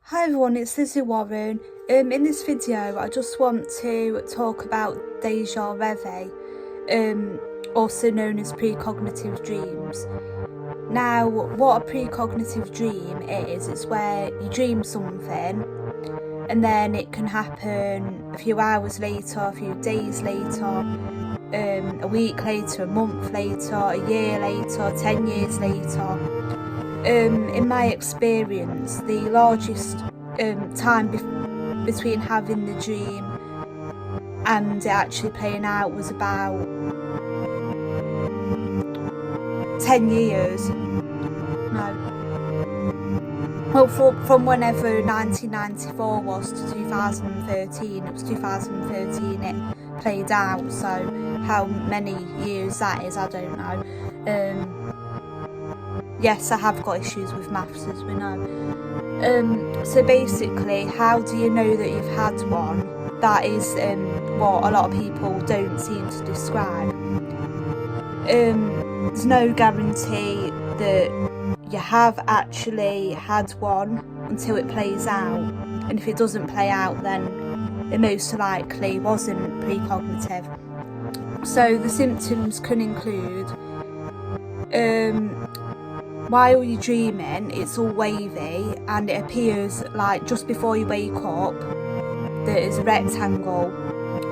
Hi everyone, it's Lizzie Warren. In this video I just want to talk about Deja reve, also known as precognitive dreams. Now, what a precognitive dream is, it's where you dream something and then it can happen a few hours later, a few days later, a week later, a month later, a year later, 10 years later. In my experience, the largest time between having the dream and it actually playing out was about 10 years. No. Well, from whenever 1994 was to 2013, it was 2013 it played out, so how many years that is, I don't know. Yes, I have got issues with maths, as we know. So basically, how do you know that you've had one? That is what a lot of people don't seem to describe. There's no guarantee that you have actually had one until it plays out. And if it doesn't play out, then it most likely wasn't precognitive. So the symptoms can include while you're dreaming, it's all wavy and it appears like just before you wake up there's a rectangle.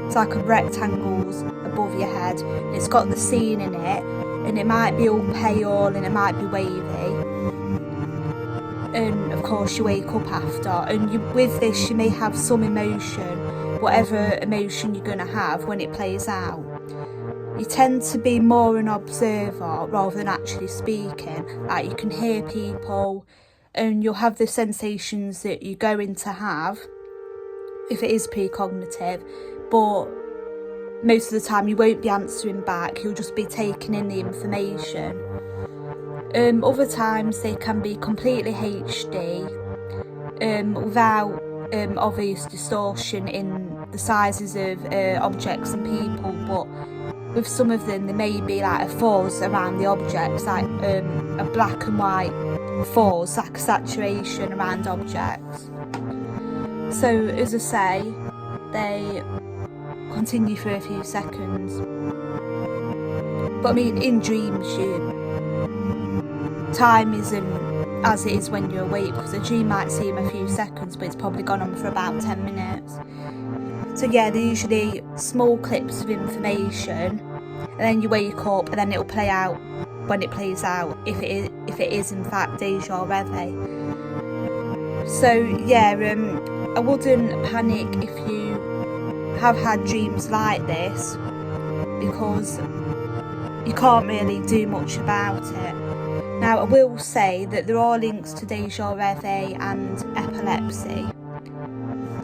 It's like a rectangle's above your head and it's got the scene in it, and it might be all pale and it might be wavy, and of course you wake up after, and with this you may have some emotion, whatever emotion you're going to have when it plays out. You tend to be more an observer rather than actually speaking. Like, you can hear people and you'll have the sensations that you're going to have if it is precognitive, but most of the time you won't be answering back, you'll just be taking in the information. Other times they can be completely HD without obvious distortion in the sizes of objects and people, but with some of them there may be like a fuzz around the objects, like a black and white fuzz, like a saturation around objects. So as I say, they continue for a few seconds. But I mean, in dreams, time isn't as it is when you're awake, because a dream might seem a few seconds, but it's probably gone on for about 10 minutes. So yeah, they're usually small clips of information, and then you wake up and then it'll play out when it plays out, if it is in fact Deja reve. So yeah, I wouldn't panic if you have had dreams like this, because you can't really do much about it. Now, I will say that there are links to Deja reve and epilepsy.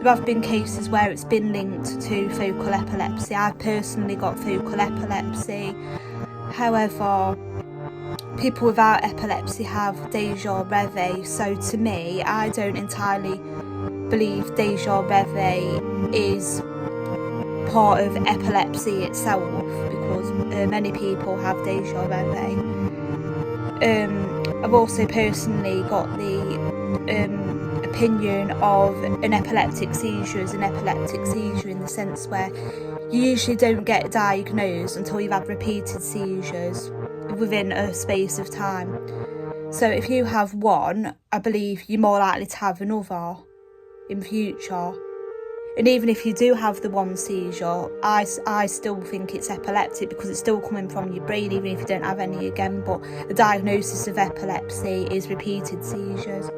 There have been cases where it's been linked to focal epilepsy. I've personally got focal epilepsy. However, people without epilepsy have Deja reve. So to me, I don't entirely believe Deja reve is part of epilepsy itself, because many people have Deja reve. I've also personally got the opinion of an epileptic seizure as an epileptic seizure, in the sense where you usually don't get diagnosed until you've had repeated seizures within a space of time. So if you have one, I believe you're more likely to have another in future. And even if you do have the one seizure, I still think it's epileptic, because it's still coming from your brain, even if you don't have any again. But the diagnosis of epilepsy is repeated seizures.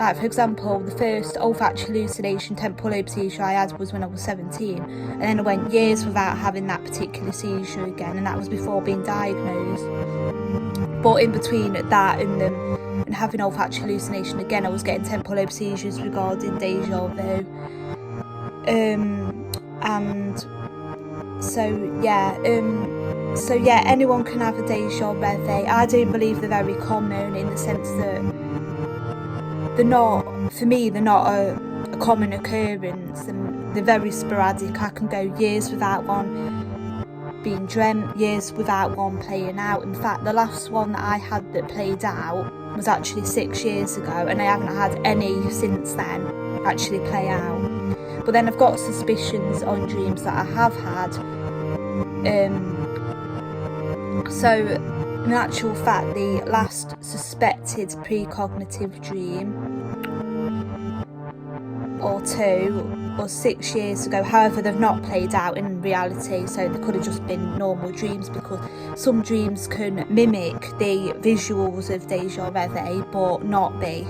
Like, for example, the first olfactory hallucination temporal lobe seizure I had was when I was 17, and then I went years without having that particular seizure again, and that was before being diagnosed. But in between that and having olfactory hallucination again, I was getting temporal lobe seizures regarding deja vu. And so yeah, anyone can have a Deja reve. I don't believe they're very common, in the sense that they're not a common occurrence, and they're very sporadic. I can go years without one being dreamt, years without one playing out. In fact, the last one that I had that played out was actually 6 years ago, and I haven't had any since then actually play out. But then I've got suspicions on dreams that I have had. So in actual fact, the last suspected precognitive dream or two was 6 years ago. However, they've not played out in reality, so they could have just been normal dreams, because some dreams can mimic the visuals of deja reve but not be.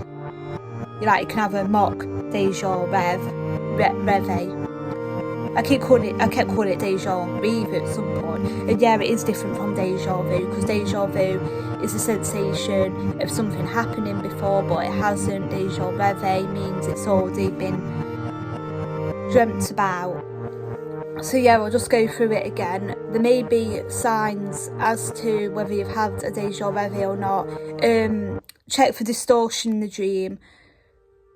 You can have a mock deja reve. I kept calling it deja reve at some point, and yeah, it is different from deja vu, because deja vu is a sensation of something happening before, but it hasn't. Deja reve means it's already been dreamt about. So yeah, I'll just go through it again. There may be signs as to whether you've had a deja reve or not. Check for distortion in the dream.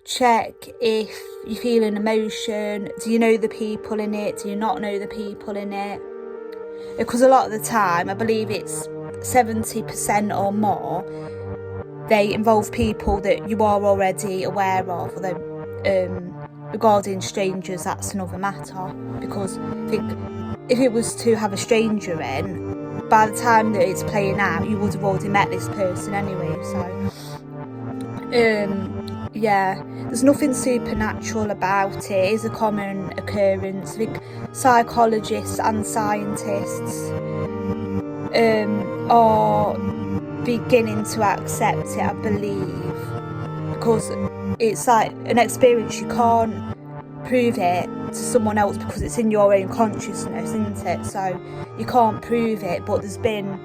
Check if you feel an emotion. Do you know the people in it? Do you not know the people in it? Because a lot of the time, I believe it's 70% or more, they involve people that you are already aware of. Although regarding strangers, that's another matter, because I think if it was to have a stranger in, by the time that it's playing out, you would have already met this person anyway. So yeah, there's nothing supernatural about it. It is a common occurrence. I think psychologists and scientists are beginning to accept it, I believe, because it's like an experience. You can't prove it to someone else because it's in your own consciousness, isn't it? So you can't prove it, but there's been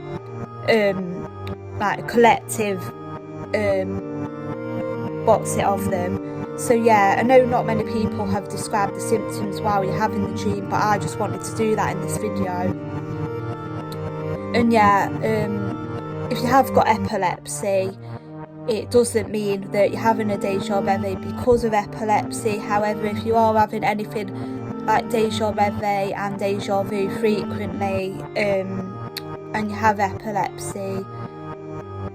like a collective what's it of them. So yeah, I know not many people have described the symptoms while you're having the dream, but I just wanted to do that in this video. And yeah, if you have got epilepsy, it doesn't mean that you're having a deja reve because of epilepsy. However, if you are having anything like deja reve and deja vu frequently, and you have epilepsy,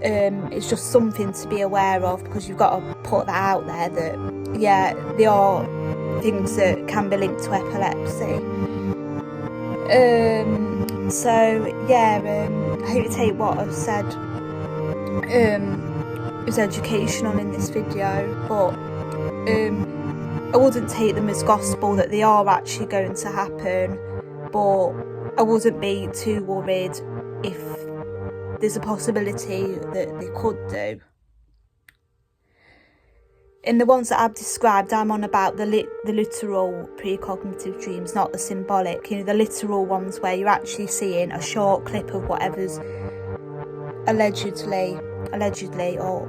it's just something to be aware of, because you've got to put that out there that yeah, there are things that can be linked to epilepsy. So yeah, I hope you take what I've said is educational in this video, but I wouldn't take them as gospel that they are actually going to happen, but I wouldn't be too worried if there's a possibility that they could do. In the ones that I've described, I'm on about the literal precognitive dreams, not the symbolic. The literal ones where you're actually seeing a short clip of whatever's allegedly or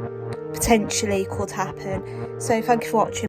potentially could happen. So thank you for watching.